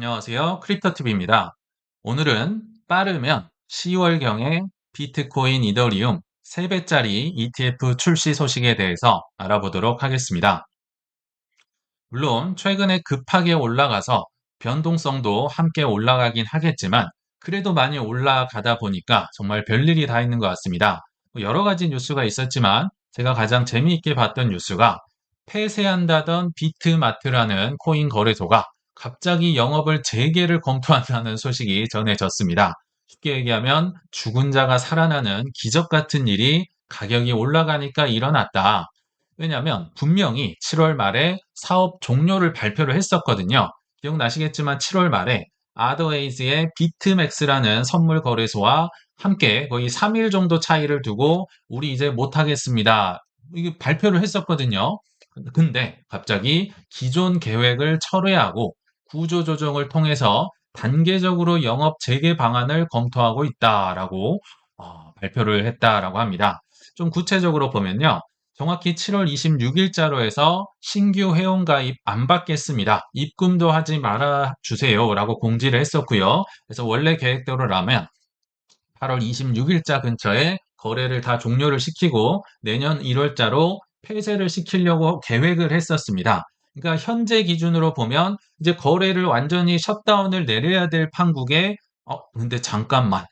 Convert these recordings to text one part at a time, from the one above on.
안녕하세요. 크립토TV입니다. 오늘은 빠르면 10월경에 비트코인 이더리움 3배짜리 ETF 출시 소식에 대해서 알아보도록 하겠습니다. 물론 최근에 급하게 올라가서 변동성도 함께 올라가긴 하겠지만 그래도 많이 올라가다 보니까 정말 별일이 다 있는 것 같습니다. 여러 가지 뉴스가 있었지만 제가 가장 재미있게 봤던 뉴스가 폐쇄한다던 비트마트라는 코인 거래소가 갑자기 영업을 재개를 검토한다는 소식이 전해졌습니다. 쉽게 얘기하면 죽은 자가 살아나는 기적 같은 일이 가격이 올라가니까 일어났다. 왜냐하면 분명히 7월 말에 사업 종료를 발표를 했었거든요. 기억나시겠지만 7월 말에 아더웨이즈의 비트맥스라는 선물 거래소와 함께 거의 3일 정도 차이를 두고 우리 이제 못하겠습니다. 이게 발표를 했었거든요. 근데 갑자기 기존 계획을 철회하고 구조조정을 통해서 단계적으로 영업 재개 방안을 검토하고 있다라고 발표를 했다라고 합니다. 좀 구체적으로 보면요. 정확히 7월 26일자로 해서 신규 회원가입 안 받겠습니다. 입금도 하지 말아 주세요라고 공지를 했었고요. 그래서 원래 계획대로라면 8월 26일자 근처에 거래를 다 종료를 시키고 내년 1월자로 폐쇄를 시키려고 계획을 했었습니다. 그러니까 현재 기준으로 보면 이제 거래를 완전히 셧다운을 내려야 될 판국에 근데 잠깐만.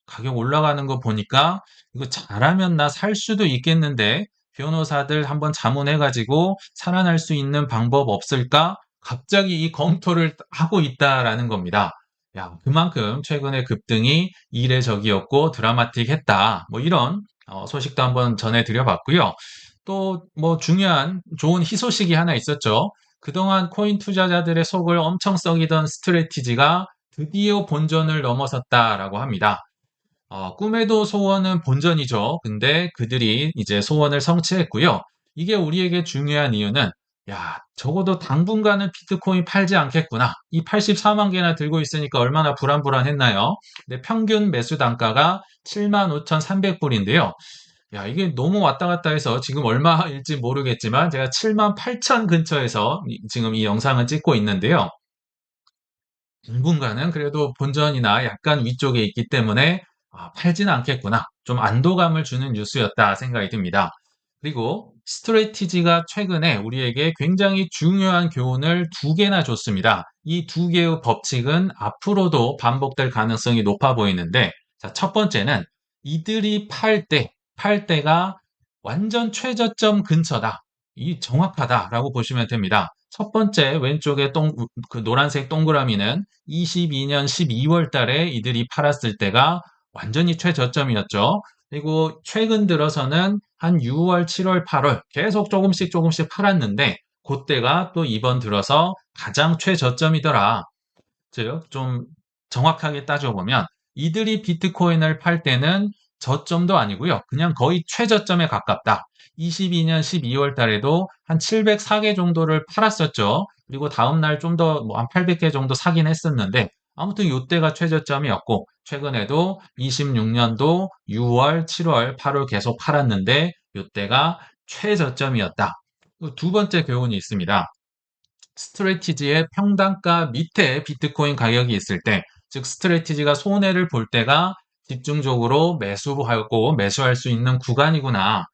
가격 올라가는 거 보니까 이거 잘하면 나 살 수도 있겠는데 변호사들 한번 자문해가지고 살아날 수 있는 방법 없을까? 갑자기 이 검토를 하고 있다라는 겁니다. 야, 그만큼 최근에 급등이 이례적이었고 드라마틱했다. 뭐 이런 소식도 한번 전해드려 봤고요. 또 뭐 중요한 좋은 희소식이 하나 있었죠. 그동안 코인 투자자들의 속을 엄청 썩이던 스트래티지가 드디어 본전을 넘어섰다라고 합니다. 꿈에도 소원은 본전이죠. 근데 그들이 이제 소원을 성취했고요. 이게 우리에게 중요한 이유는 야, 적어도 당분간은 비트코인 팔지 않겠구나. 이 84만 개나 들고 있으니까 얼마나 불안불안했나요? 근데 평균 매수 단가가 75,300불인데요. 야, 이게 너무 왔다 갔다 해서 지금 얼마일지 모르겠지만 제가 78,000 근처에서 지금 이 영상을 찍고 있는데요. 당분간은 그래도 본전이나 약간 위쪽에 있기 때문에 팔지는 않겠구나. 좀 안도감을 주는 뉴스였다 생각이 듭니다. 그리고 스트레티지가 최근에 우리에게 굉장히 중요한 교훈을 두 개나 줬습니다. 이 두 개의 법칙은 앞으로도 반복될 가능성이 높아 보이는데, 자, 첫 번째는 이들이 팔 때가 완전 최저점 근처다. 이 정확하다라고 보시면 됩니다. 첫 번째 왼쪽에 그 노란색 동그라미는 22년 12월 달에 이들이 팔았을 때가 완전히 최저점이었죠. 그리고 최근 들어서는 한 6월, 7월, 8월 계속 조금씩 팔았는데 그때가 또 이번 들어서 가장 최저점이더라. 즉, 좀 정확하게 따져보면 이들이 비트코인을 팔 때는 저점도 아니고요. 그냥 거의 최저점에 가깝다. 22년 12월 달에도 한 704개 정도를 팔았었죠. 그리고 다음날 좀 더 뭐 한 800개 정도 사긴 했었는데 아무튼 이때가 최저점이었고 최근에도 26년도 6월, 7월, 8월 계속 팔았는데 이때가 최저점이었다. 두 번째 교훈이 있습니다. 스트레티지의 평단가 밑에 비트코인 가격이 있을 때, 즉 스트레티지가 손해를 볼 때가 집중적으로 매수하고 매수할 수 있는 구간이구나.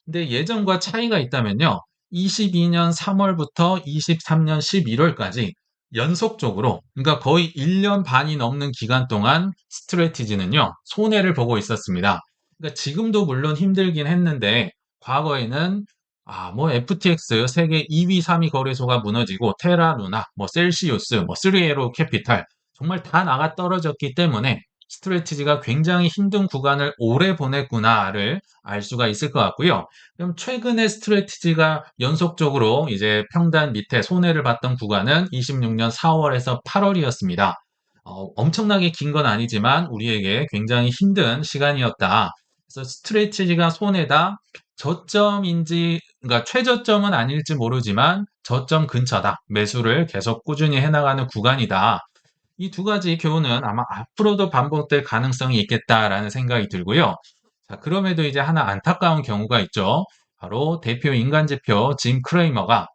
근데 예전과 차이가 있다면요. 22년 3월부터 23년 11월까지 연속적으로, 그러니까 거의 1년 반이 넘는 기간 동안 스트레티지는요, 손해를 보고 있었습니다. 그러니까 지금도 물론 힘들긴 했는데, 과거에는 뭐 FTX 세계 2위, 3위 거래소가 무너지고 테라루나, 뭐 셀시우스, 뭐 3에로 캐피탈 정말 다 나가 떨어졌기 때문에 스트레티지가 굉장히 힘든 구간을 오래 보냈구나를 알 수가 있을 것 같고요. 그럼 최근에 스트레티지가 연속적으로 이제 평단 밑에 손해를 봤던 구간은 26년 4월에서 8월이었습니다. 엄청나게 긴 건 아니지만 우리에게 굉장히 힘든 시간이었다. 그래서 스트레티지가 손해다. 저점인지, 그러니까 최저점은 아닐지 모르지만 저점 근처다. 매수를 계속 꾸준히 해나가는 구간이다. 이 두 가지 교훈은 아마 앞으로도 반복될 가능성이 있겠다라는 생각이 들고요. 자, 그럼에도 이제 하나 안타까운 경우가 있죠. 바로 대표 인간지표 짐 크레이머가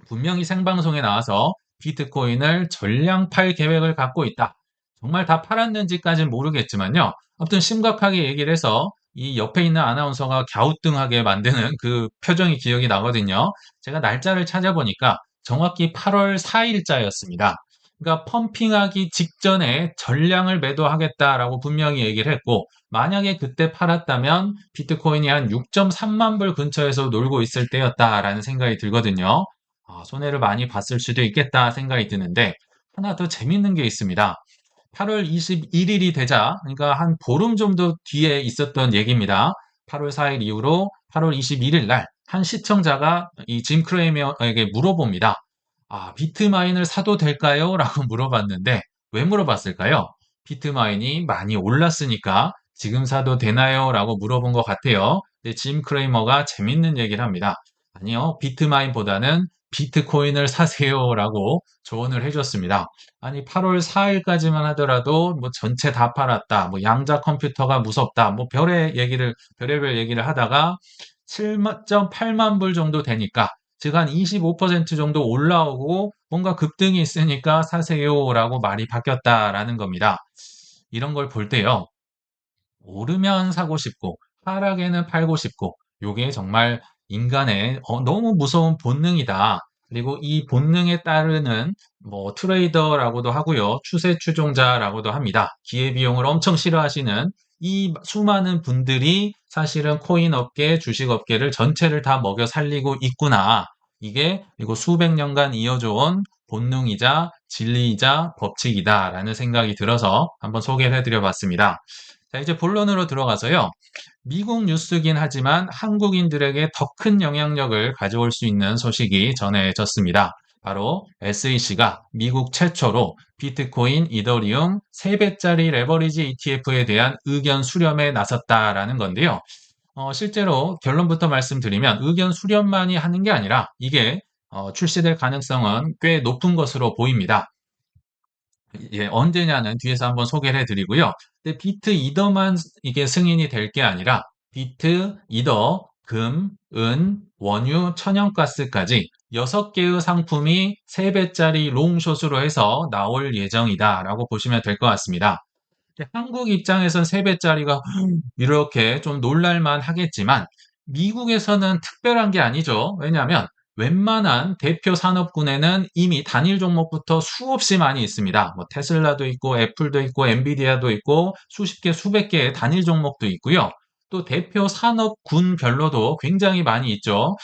분명히 생방송에 나와서 비트코인을 전량 팔 계획을 갖고 있다. 정말 다 팔았는지까지는 모르겠지만요. 아무튼 심각하게 얘기를 해서 이 옆에 있는 아나운서가 갸우뚱하게 만드는 그 표정이 기억이 나거든요. 제가 날짜를 찾아보니까 정확히 8월 4일자였습니다. 그러니까 펌핑하기 직전에 전량을 매도하겠다라고 분명히 얘기를 했고, 만약에 그때 팔았다면 비트코인이 한 6.3만 불 근처에서 놀고 있을 때였다라는 생각이 들거든요. 손해를 많이 봤을 수도 있겠다 생각이 드는데, 하나 더 재밌는 게 있습니다. 8월 21일이 되자, 그러니까 한 보름 정도 뒤에 있었던 얘기입니다. 8월 4일 이후로 8월 21일 날 한 시청자가 이 짐 크레이머에게 물어봅니다. 비트마인을 사도 될까요? 라고 물어봤는데, 왜 물어봤을까요? 비트마인이 많이 올랐으니까 지금 사도 되나요? 라고 물어본 것 같아요. 근데 짐 크레이머가 재밌는 얘기를 합니다. 아니요, 비트마인보다는 비트코인을 사세요라고 조언을 해줬습니다. 아니, 8월 4일까지만 하더라도 뭐 전체 다 팔았다, 뭐 양자 컴퓨터가 무섭다, 뭐 별의별 얘기를 하다가 7.8만 불 정도 되니까, 즉 한 25% 정도 올라오고 뭔가 급등이 있으니까 사세요라고 말이 바뀌었다라는 겁니다. 이런 걸 볼 때요. 오르면 사고 싶고 하락에는 팔고 싶고 요게 정말 인간의 너무 무서운 본능이다. 그리고 이 본능에 따르는 뭐 트레이더라고도 하고요. 추세 추종자라고도 합니다. 기회비용을 엄청 싫어하시는 이 수많은 분들이 사실은 코인 업계, 주식 업계를 전체를 다 먹여 살리고 있구나. 이게 이거 수백 년간 이어져 온 본능이자 진리이자 법칙이다라는 생각이 들어서 한번 소개를 해드려 봤습니다. 자, 이제 본론으로 들어가서요. 미국 뉴스긴 하지만 한국인들에게 더 큰 영향력을 가져올 수 있는 소식이 전해졌습니다. 바로 SEC가 미국 최초로 비트코인, 이더리움 3배짜리 레버리지 ETF에 대한 의견 수렴에 나섰다라는 건데요. 실제로 결론부터 말씀드리면 의견 수렴만이 하는 게 아니라 이게 출시될 가능성은 꽤 높은 것으로 보입니다. 예, 언제냐는 뒤에서 한번 소개를 해드리고요. 근데 비트 이더만 이게 승인이 될 게 아니라 비트, 이더, 금, 은, 원유, 천연가스까지 6개의 상품이 3배짜리 롱숏으로 해서 나올 예정이다라고 보시면 될 것 같습니다. 한국 입장에선 3배짜리가 이렇게 좀 놀랄만 하겠지만 미국에서는 특별한 게 아니죠. 왜냐하면 웬만한 대표 산업군에는 이미 단일 종목부터 수없이 많이 있습니다. 뭐 테슬라도 있고 애플도 있고 엔비디아도 있고 수십 개, 수백 개의 단일 종목도 있고요. 또 대표 산업군별로도 굉장히 많이 있죠.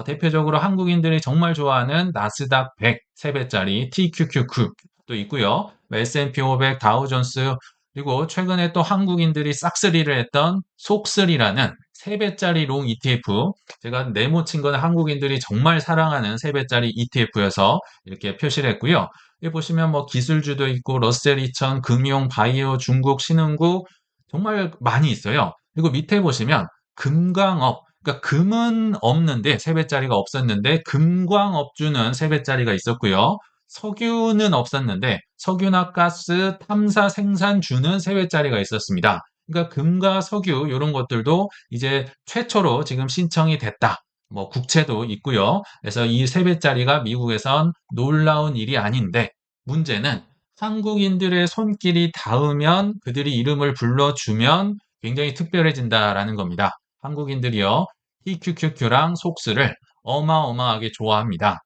대표적으로 한국인들이 정말 좋아하는 나스닥 100 3배짜리 TQQQ도 있고요. S&P 500, 다우존스, 그리고 최근에 또 한국인들이 싹쓸이를 했던 속쓰리라는 3배짜리 롱 ETF, 제가 네모친 건 한국인들이 정말 사랑하는 3배짜리 ETF여서 이렇게 표시를 했고요. 여기 보시면 뭐 기술주도 있고 러셀 2000, 금융, 바이오, 중국, 신흥국 정말 많이 있어요. 그리고 밑에 보시면 금광업, 그러니까 금은 없는데 3배짜리가 없었는데 금광업주는 3배짜리가 있었고요. 석유는 없었는데 석유나 가스, 탐사, 생산주는 3배짜리가 있었습니다. 그러니까 금과 석유 이런 것들도 이제 최초로 지금 신청이 됐다. 뭐 국채도 있고요. 그래서 이 3배짜리가 미국에선 놀라운 일이 아닌데 문제는 한국인들의 손길이 닿으면 그들이 이름을 불러주면 굉장히 특별해진다라는 겁니다. 한국인들이요. TQQQ랑 속스를 어마어마하게 좋아합니다.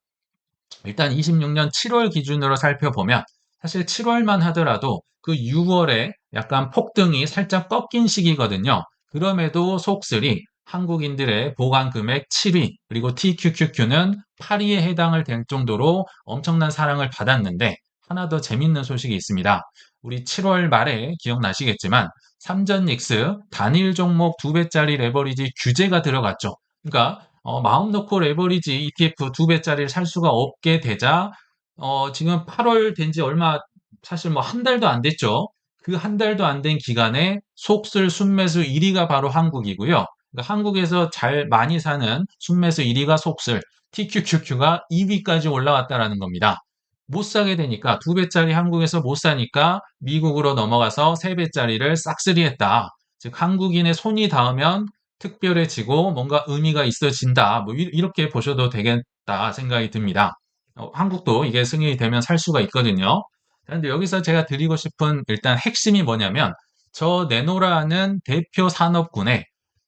일단 26년 7월 기준으로 살펴보면 사실 7월만 하더라도 그 6월에 약간 폭등이 살짝 꺾인 시기거든요. 그럼에도 속슬이 한국인들의 보관 금액 7위 그리고 TQQQ는 8위에 해당을 될 정도로 엄청난 사랑을 받았는데 하나 더 재밌는 소식이 있습니다. 우리 7월 말에 기억나시겠지만 삼전닉스 단일 종목 2배짜리 레버리지 규제가 들어갔죠. 그러니까 마음 놓고 레버리지 ETF 2배짜리를 살 수가 없게 되자 지금 8월 된 지 얼마 사실 뭐 한 달도 안 됐죠. 그 한 달도 안 된 기간에 속슬 순매수 1위가 바로 한국이고요. 그러니까 한국에서 잘 많이 사는 순매수 1위가 속슬, TQQQ가 2위까지 올라왔다라는 겁니다. 못 사게 되니까 2배짜리 한국에서 못 사니까 미국으로 넘어가서 3배짜리를 싹쓸이했다. 즉 한국인의 손이 닿으면 특별해지고 뭔가 의미가 있어진다. 뭐 이렇게 보셔도 되겠다 생각이 듭니다. 한국도 이게 승인이 되면 살 수가 있거든요. 그런데 여기서 제가 드리고 싶은 일단 핵심이 뭐냐면 저 네노라는 대표 산업군에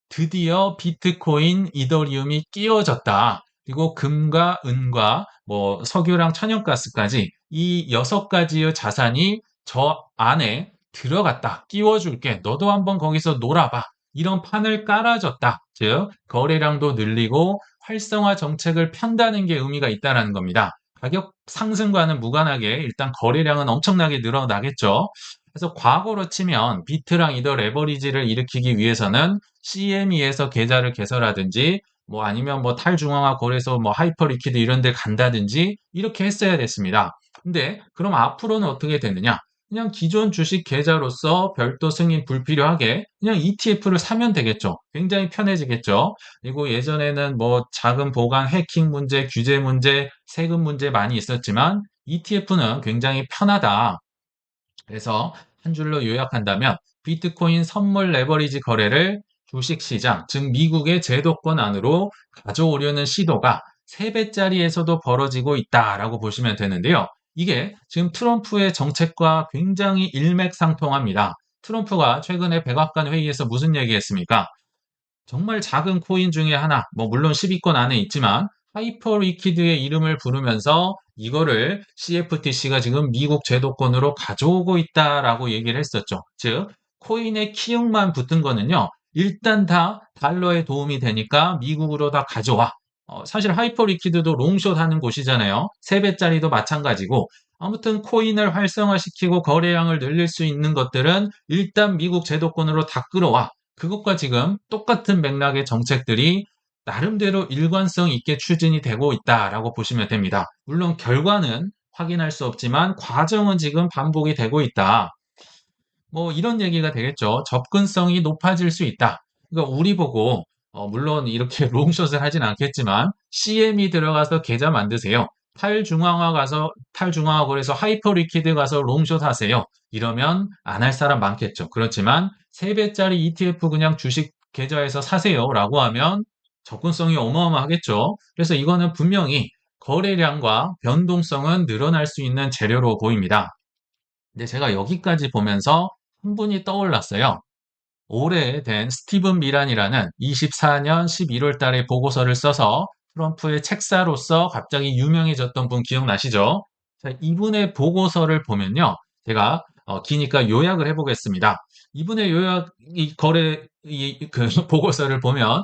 드디어 비트코인, 이더리움이 끼워졌다. 그리고 금과 은과 뭐 석유랑 천연가스까지 이 6가지의 자산이 저 안에 들어갔다. 끼워줄게. 너도 한번 거기서 놀아봐. 이런 판을 깔아줬다. 즉, 거래량도 늘리고 활성화 정책을 편다는 게 의미가 있다는 겁니다. 가격 상승과는 무관하게 일단 거래량은 엄청나게 늘어나겠죠. 그래서 과거로 치면 비트랑 이더 레버리지를 일으키기 위해서는 CME에서 계좌를 개설하든지 뭐 아니면 뭐 탈중앙화 거래소 뭐 하이퍼 리퀴드 이런 데 간다든지 이렇게 했어야 됐습니다. 근데 그럼 앞으로는 어떻게 되느냐? 그냥 기존 주식 계좌로서 별도 승인 불필요하게 그냥 ETF를 사면 되겠죠. 굉장히 편해지겠죠. 그리고 예전에는 뭐 자금 보관 해킹 문제, 규제 문제, 세금 문제 많이 있었지만 ETF는 굉장히 편하다. 그래서 한 줄로 요약한다면 비트코인 선물 레버리지 거래를 주식시장, 즉 미국의 제도권 안으로 가져오려는 시도가 3배짜리에서도 벌어지고 있다라고 보시면 되는데요. 이게 지금 트럼프의 정책과 굉장히 일맥상통합니다. 트럼프가 최근에 백악관 회의에서 무슨 얘기했습니까? 정말 작은 코인 중에 하나, 뭐 물론 10위권 안에 있지만 하이퍼 리퀴드의 이름을 부르면서 이거를 CFTC가 지금 미국 제도권으로 가져오고 있다라고 얘기를 했었죠. 즉, 코인의 키읔만 붙은 거는요. 일단 다 달러에 도움이 되니까 미국으로 다 가져와. 사실 하이퍼 리퀴드도 롱숏 하는 곳이잖아요. 3배짜리도 마찬가지고 아무튼 코인을 활성화시키고 거래량을 늘릴 수 있는 것들은 일단 미국 제도권으로 다 끌어와. 그것과 지금 똑같은 맥락의 정책들이 나름대로 일관성 있게 추진이 되고 있다라고 보시면 됩니다. 물론 결과는 확인할 수 없지만 과정은 지금 반복이 되고 있다. 뭐 이런 얘기가 되겠죠. 접근성이 높아질 수 있다. 그러니까 우리 보고 물론 이렇게 롱숏을 하진 않겠지만 CM이 들어가서 계좌 만드세요. 탈중앙화 거래소 하이퍼 리퀴드 가서 롱숏 하세요. 이러면 안 할 사람 많겠죠. 그렇지만 3배짜리 ETF 그냥 주식 계좌에서 사세요라고 하면 접근성이 어마어마하겠죠. 그래서 이거는 분명히 거래량과 변동성은 늘어날 수 있는 재료로 보입니다. 근데 제가 여기까지 보면서 한 분이 떠올랐어요. 오래된 스티븐 미란이라는 24년 11월 달에 보고서를 써서 트럼프의 책사로서 갑자기 유명해졌던 분 기억나시죠? 자, 이분의 보고서를 보면요. 제가 기니까 요약을 해보겠습니다. 이분의 요약, 그 보고서를 보면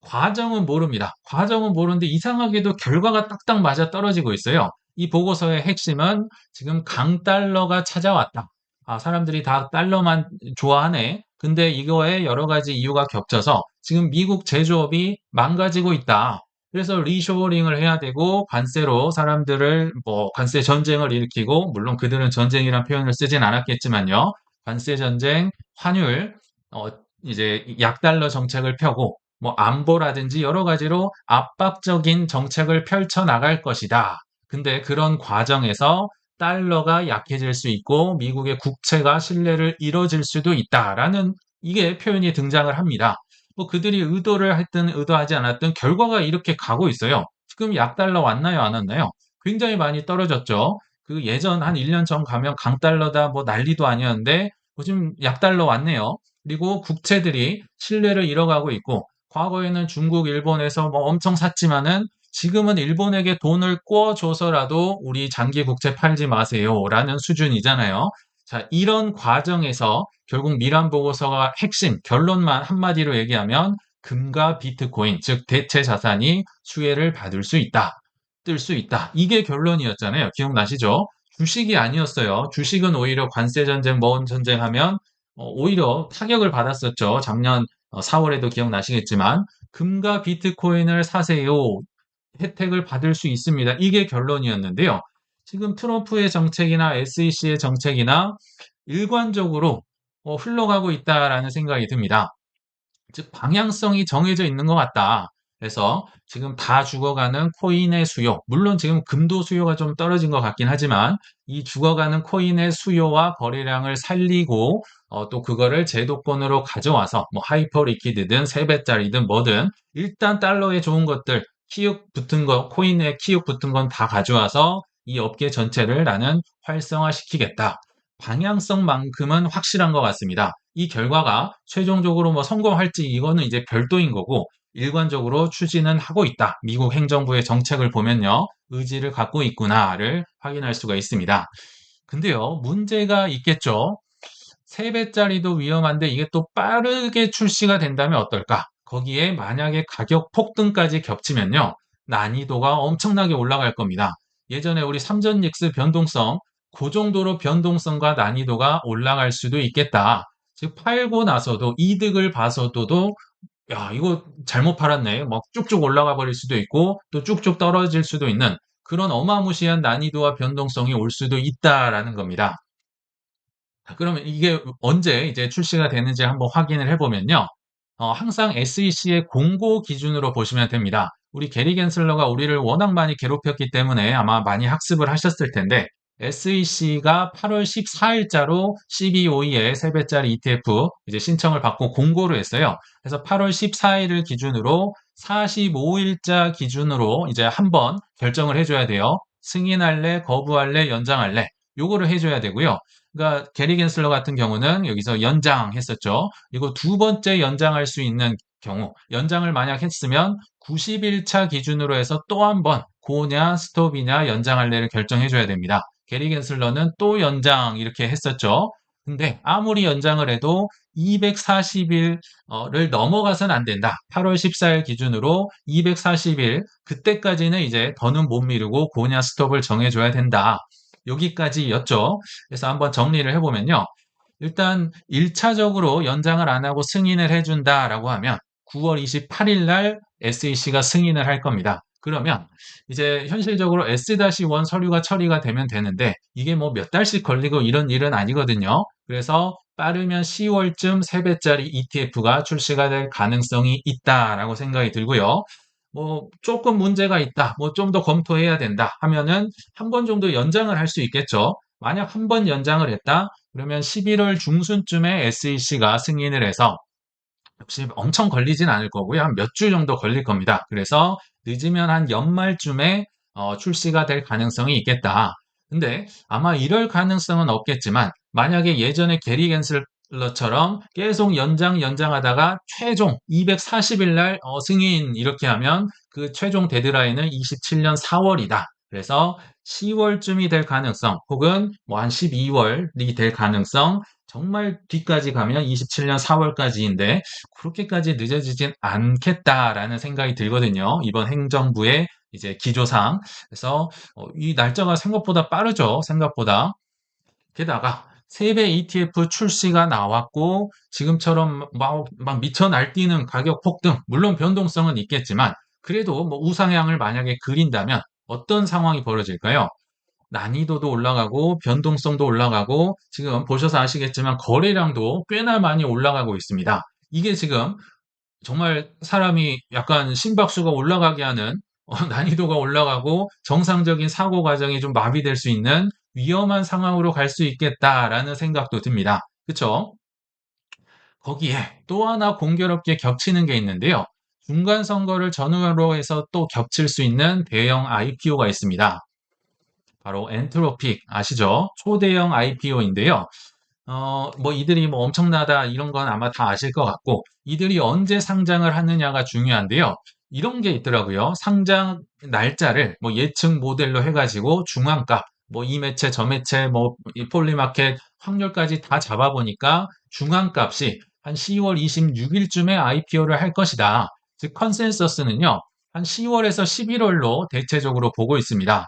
과정은 모릅니다. 과정은 모르는데 이상하게도 결과가 딱딱 맞아 떨어지고 있어요. 이 보고서의 핵심은 지금 강달러가 찾아왔다. 아, 사람들이 다 달러만 좋아하네. 근데 이거에 여러 가지 이유가 겹쳐서 지금 미국 제조업이 망가지고 있다. 그래서 리쇼어링을 해야 되고 관세로 사람들을 뭐 관세 전쟁을 일으키고 물론 그들은 전쟁이란 표현을 쓰진 않았겠지만요. 관세 전쟁, 환율, 어, 이제 약달러 정책을 펴고 뭐 안보라든지 여러 가지로 압박적인 정책을 펼쳐 나갈 것이다. 근데 그런 과정에서 달러가 약해질 수 있고 미국의 국채가 신뢰를 잃어질 수도 있다라는 이게 표현이 등장을 합니다. 뭐 그들이 의도를 했든 의도하지 않았든 결과가 이렇게 가고 있어요. 지금 약달러 왔나요? 안 왔나요? 굉장히 많이 떨어졌죠. 그 예전 한 1년 전 가면 강달러다 뭐 난리도 아니었는데 요즘 약달러 왔네요. 그리고 국채들이 신뢰를 잃어가고 있고 과거에는 중국, 일본에서 뭐 엄청 샀지만은 지금은 일본에게 돈을 꿔줘서라도 우리 장기 국채 팔지 마세요라는 수준이잖아요. 자, 이런 과정에서 결국 미란 보고서가 핵심 결론만 한마디로 얘기하면 금과 비트코인, 즉 대체 자산이 수혜를 받을 수 있다. 뜰 수 있다. 이게 결론이었잖아요. 기억나시죠? 주식이 아니었어요. 주식은 오히려 관세 전쟁, 뭐원 전쟁 하면 오히려 타격을 받았었죠. 작년 4월에도 기억나시겠지만 금과 비트코인을 사세요. 혜택을 받을 수 있습니다. 이게 결론이었는데요. 지금 트럼프의 정책이나 SEC의 정책이나 일관적으로 흘러가고 있다라는 생각이 듭니다. 즉 방향성이 정해져 있는 것 같다. 그래서 지금 다 죽어가는 코인의 수요, 물론 지금 금도 수요가 좀 떨어진 것 같긴 하지만 이 죽어가는 코인의 수요와 거래량을 살리고 또 그거를 제도권으로 가져와서 뭐 하이퍼 리퀴드든 3배짜리든 뭐든 일단 달러에 좋은 것들 키읔 붙은 거, 코인에 키읔 붙은 건 다 가져와서 이 업계 전체를 나는 활성화시키겠다. 방향성만큼은 확실한 것 같습니다. 이 결과가 최종적으로 뭐 성공할지 이거는 이제 별도인 거고 일관적으로 추진은 하고 있다. 미국 행정부의 정책을 보면요. 의지를 갖고 있구나를 확인할 수가 있습니다. 근데요, 문제가 있겠죠. 3배짜리도 위험한데 이게 또 빠르게 출시가 된다면 어떨까? 거기에 만약에 가격 폭등까지 겹치면요. 난이도가 엄청나게 올라갈 겁니다. 예전에 우리 삼전 닉스 변동성, 그 정도로 변동성과 난이도가 올라갈 수도 있겠다. 즉, 팔고 나서도 이득을 봐서도 야, 이거 잘못 팔았네. 막 쭉쭉 올라가 버릴 수도 있고 또 쭉쭉 떨어질 수도 있는 그런 어마무시한 난이도와 변동성이 올 수도 있다라는 겁니다. 그러면 이게 언제 이제 출시가 되는지 한번 확인을 해보면요. 항상 SEC의 공고 기준으로 보시면 됩니다. 우리 게리 겐슬러가 우리를 워낙 많이 괴롭혔기 때문에 아마 많이 학습을 하셨을 텐데 SEC가 8월 14일자로 CBOE의 3배짜리 ETF 이제 신청을 받고 공고를 했어요. 그래서 8월 14일을 기준으로 45일자 기준으로 이제 한번 결정을 해줘야 돼요. 승인할래, 거부할래, 연장할래. 요거를 해줘야 되고요. 그러니까 게리 겐슬러 같은 경우는 여기서 연장했었죠. 그리고 두 번째 연장할 수 있는 경우, 연장을 만약 했으면 90일차 기준으로 해서 또 한 번 고냐 스톱이냐 연장할래를 결정해줘야 됩니다. 게리 겐슬러는 또 연장 이렇게 했었죠. 근데 아무리 연장을 해도 240일을 넘어가선 안 된다. 8월 14일 기준으로 240일 그때까지는 이제 더는 못 미루고 고냐 스톱을 정해줘야 된다. 여기까지였죠. 그래서 한번 정리를 해보면요. 일단 1차적으로 연장을 안 하고 승인을 해준다라고 하면 9월 28일 날 SEC가 승인을 할 겁니다. 그러면 이제 현실적으로 S-1 서류가 처리가 되면 되는데 이게 뭐 몇 달씩 걸리고 이런 일은 아니거든요. 그래서 빠르면 10월쯤 3배짜리 ETF가 출시가 될 가능성이 있다라고 생각이 들고요. 뭐 조금 문제가 있다, 뭐 좀 더 검토해야 된다 하면은 한 번 정도 연장을 할 수 있겠죠. 만약 한 번 연장을 했다, 그러면 11월 중순쯤에 SEC가 승인을 해서 역시 엄청 걸리진 않을 거고요. 한 몇 주 정도 걸릴 겁니다. 그래서 늦으면 한 연말쯤에 출시가 될 가능성이 있겠다. 근데 아마 이럴 가능성은 없겠지만 만약에 예전에 게리 겐슬러처럼 계속 연장하다가 최종 240일 날 승인 이렇게 하면 그 최종 데드라인은 27년 4월이다. 그래서 10월쯤이 될 가능성 혹은 뭐 한 12월이 될 가능성 정말 뒤까지 가면 27년 4월까지인데 그렇게까지 늦어지진 않겠다라는 생각이 들거든요. 이번 행정부의 이제 기조상. 그래서 이 날짜가 생각보다 빠르죠. 생각보다. 게다가 세배 ETF 출시가 나왔고 지금처럼 막 미쳐 날뛰는 가격 폭등, 물론 변동성은 있겠지만 그래도 뭐 우상향을 만약에 그린다면 어떤 상황이 벌어질까요? 난이도도 올라가고 변동성도 올라가고 지금 보셔서 아시겠지만 거래량도 꽤나 많이 올라가고 있습니다. 이게 지금 정말 사람이 약간 심박수가 올라가게 하는 난이도가 올라가고 정상적인 사고 과정이 좀 마비될 수 있는 위험한 상황으로 갈 수 있겠다라는 생각도 듭니다. 그쵸? 거기에 또 하나 공교롭게 겹치는 게 있는데요. 중간 선거를 전후로 해서 또 겹칠 수 있는 대형 IPO가 있습니다. 바로 엔트로픽 아시죠? 초대형 IPO인데요. 뭐 이들이 뭐 엄청나다 이런 건 아마 다 아실 것 같고 이들이 언제 상장을 하느냐가 중요한데요. 이런 게 있더라고요. 상장 날짜를 뭐 예측 모델로 해가지고 중앙값, 뭐 이 매체, 저 매체, 뭐 이 폴리마켓 확률까지 다 잡아보니까 중앙값이 한 10월 26일쯤에 IPO를 할 것이다. 즉 컨센서스는요. 한 10월에서 11월로 대체적으로 보고 있습니다.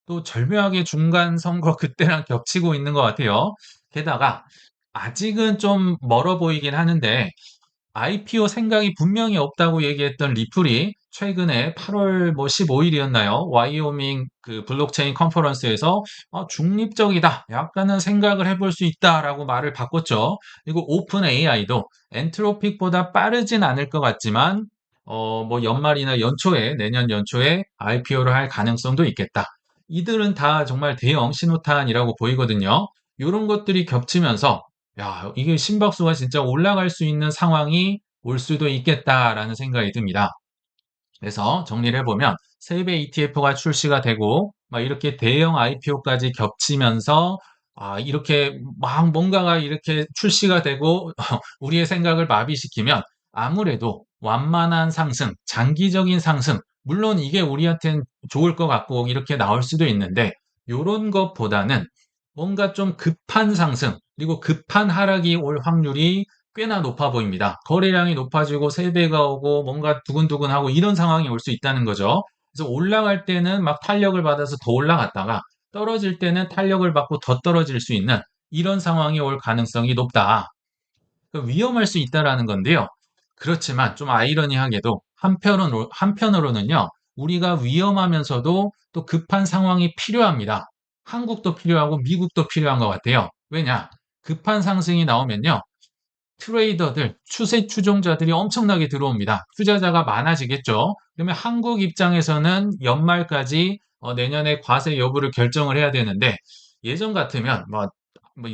또 절묘하게 중간 선거 그때랑 겹치고 있는 것 같아요. 게다가 아직은 좀 멀어 보이긴 하는데 IPO 생각이 분명히 없다고 얘기했던 리플이 최근에 8월 뭐 15일이었나요? 와이오밍 그 블록체인 컨퍼런스에서 중립적이다. 약간은 생각을 해볼 수 있다라고 말을 바꿨죠. 그리고 오픈 AI도 엔트로픽보다 빠르진 않을 것 같지만 뭐 연말이나 연초에 내년 연초에 IPO를 할 가능성도 있겠다. 이들은 다 정말 대형 신호탄이라고 보이거든요. 이런 것들이 겹치면서 야, 이게 심박수가 진짜 올라갈 수 있는 상황이 올 수도 있겠다라는 생각이 듭니다. 그래서 정리를 해보면 세배 ETF가 출시가 되고 막 이렇게 대형 IPO까지 겹치면서 이렇게 막 뭔가가 이렇게 출시가 되고 우리의 생각을 마비시키면 아무래도 완만한 상승, 장기적인 상승, 물론 이게 우리한테는 좋을 것 같고 이렇게 나올 수도 있는데 요런 것보다는 뭔가 좀 급한 상승, 그리고 급한 하락이 올 확률이 꽤나 높아 보입니다. 거래량이 높아지고 세배가 오고 뭔가 두근두근하고 이런 상황이 올 수 있다는 거죠. 그래서 올라갈 때는 막 탄력을 받아서 더 올라갔다가 떨어질 때는 탄력을 받고 더 떨어질 수 있는 이런 상황이 올 가능성이 높다. 그 위험할 수 있다라는 건데요. 그렇지만 좀 아이러니하게도 한편으로는요, 우리가 위험하면서도 또 급한 상황이 필요합니다. 한국도 필요하고 미국도 필요한 것 같아요. 왜냐? 급한 상승이 나오면요, 트레이더들, 추세 추종자들이 엄청나게 들어옵니다. 투자자가 많아지겠죠. 그러면 한국 입장에서는 연말까지 내년에 과세 여부를 결정을 해야 되는데 예전 같으면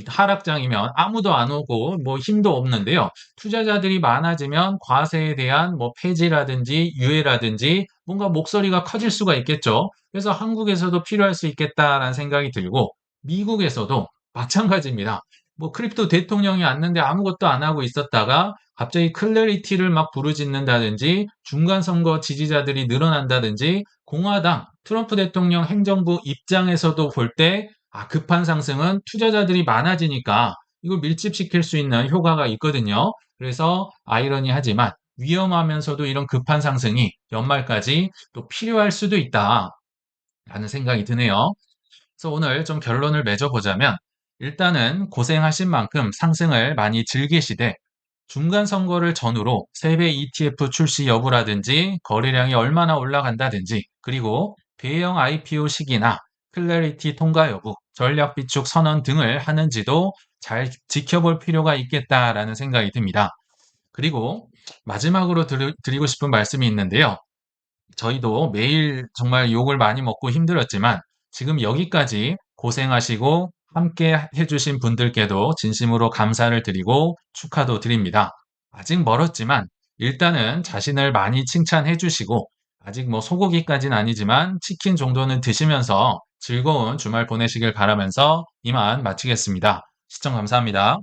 하락장이면 아무도 안 오고 뭐 힘도 없는데요. 투자자들이 많아지면 과세에 대한 뭐 폐지라든지 유예라든지 뭔가 목소리가 커질 수가 있겠죠. 그래서 한국에서도 필요할 수 있겠다라는 생각이 들고 미국에서도 마찬가지입니다. 뭐 크립토 대통령이 왔는데 아무것도 안 하고 있었다가 갑자기 클래리티를 막 부르짖는다든지 중간 선거 지지자들이 늘어난다든지 공화당 트럼프 대통령 행정부 입장에서도 볼 때 급한 상승은 투자자들이 많아지니까 이걸 밀집시킬 수 있는 효과가 있거든요. 그래서 아이러니하지만 위험하면서도 이런 급한 상승이 연말까지 또 필요할 수도 있다라는 생각이 드네요. 그래서 오늘 좀 결론을 맺어보자면 일단은 고생하신 만큼 상승을 많이 즐기시되 중간 선거를 전후로 세배 ETF 출시 여부라든지 거래량이 얼마나 올라간다든지 그리고 대형 IPO 시기나 클래리티 통과 여부, 전략 비축 선언 등을 하는지도 잘 지켜볼 필요가 있겠다라는 생각이 듭니다. 그리고 마지막으로 드리고 싶은 말씀이 있는데요. 저희도 매일 정말 욕을 많이 먹고 힘들었지만 지금 여기까지 고생하시고 함께 해주신 분들께도 진심으로 감사를 드리고 축하도 드립니다. 아직 멀었지만 일단은 자신을 많이 칭찬해 주시고 아직 뭐 소고기까지는 아니지만 치킨 정도는 드시면서 즐거운 주말 보내시길 바라면서 이만 마치겠습니다. 시청 감사합니다.